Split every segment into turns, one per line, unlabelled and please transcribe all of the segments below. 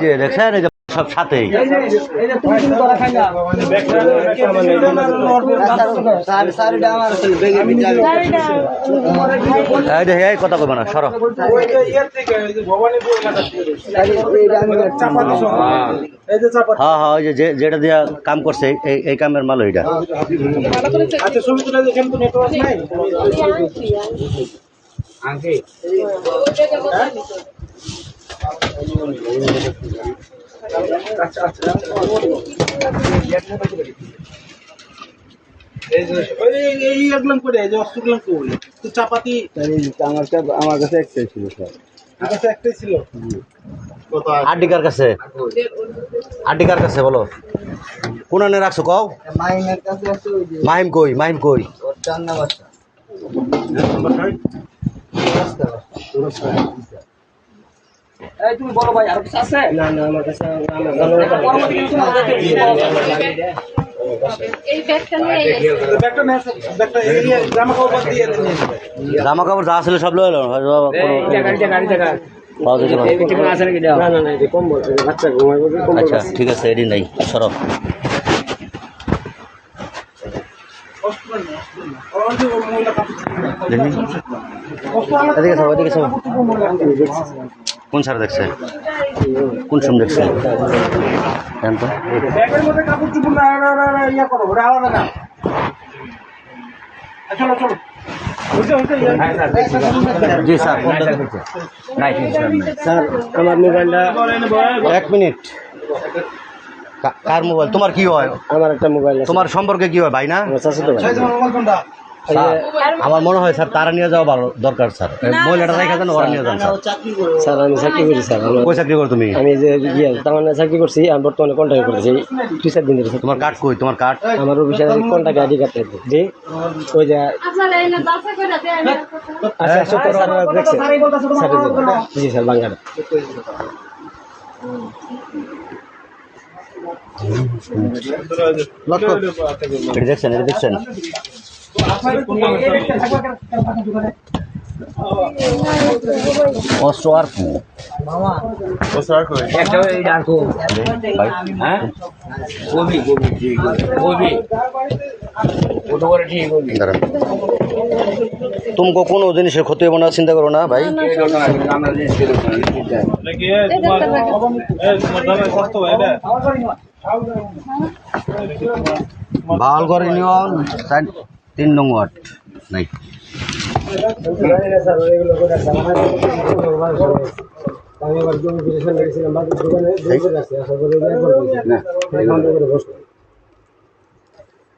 যে দেখছেন এই যে সব সাথেই এই কথা কইব না সর হ্যাঁ হ্যাঁ ওই যে যেটা দিয়া কাম করছে এই কামের মাল ওইটা
চাপাতি আমার কাছে একটাই ছিল স্যার একটাই ছিল
আড্ডিকার কাছে আড্ডিকার কাছে বলো কোন আনে রাখছো কও মাহিম কই
তুমি বলো ভাই আর কিছু আছে না আমার কাছে
জামা কাপড় যা ছিল সব লইল আচ্ছা ঠিক আছে এডি নাই সর এদিকে কোন সার দেখছে কোন সময় দেখছে জি স্যার
স্যার আমার মোবাইলটা
1 মিনিট কার মোবাইল তোমার কি হয়
আমার একটা মোবাইল
তোমার সম্পর্কে কি হয় ভাই না আমার মনে হয় স্যার তারা নিয়ে যাওয়া ভালো দরকার স্যার মহিলাটা রেখে দেন ওরা নিয়ে যান
স্যার আমি চাকরি করি স্যার
কই চাকরি করো তুমি
আমি যে তার মানে চাকরি করছি আমি বর্তমানে কন্ট্যাক্ট করতেছি 2-4 দিন ধরে
তোমার কার্ড কই তোমার কার্ড
আমার অফিসে কন্ট্যাক্ট আইডি কার্ড জি ওই যে আচ্ছা স্যার দেখছেন জি স্যার বাংলা
দেখছেন অস্ত্র আর কি तुमको কোনো জিনিসের ক্ষতি হবে না চিন্তা করো না ভাই ভাল করে নিও 3 নং ওয়ার্ড নাই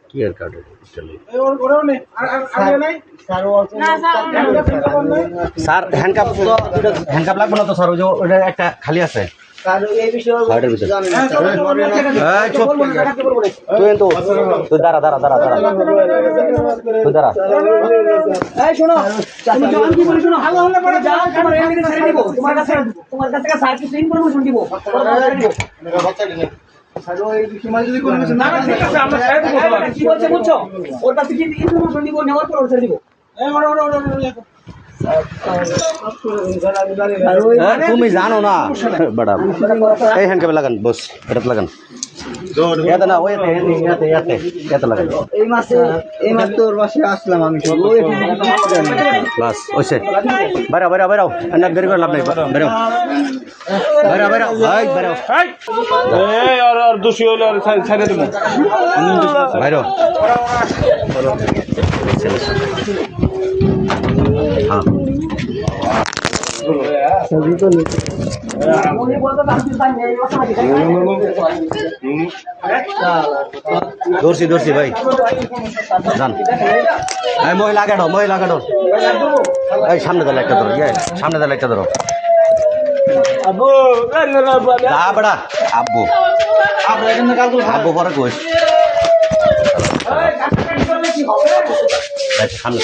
কি আর কার্ড স্যার হ্যান্ডকাপ লাগবে না তো স্যার ওটা একটা খালি আছে তুই দাঁড়া তুমি জানো না বেটা এই হ্যান্ডকাপে লাগান বস এটা লাগান না এত লাগান
এই মাস তোর বাসে আসলাম আমি
বাস ওইসে বেরাও এনার দেরি করে লাভ নেই বেরাও
আর দোষী হলে আর ছাড়ে দেবো
বাইরো হ্যাঁ ধরছি ভাই জান এই মহিলা কাটো এই সামনে দাঁড়া একটা ধরো সামনে দাঁড়া একটা ধরো বড়া আব্বু পরে কইস সামনে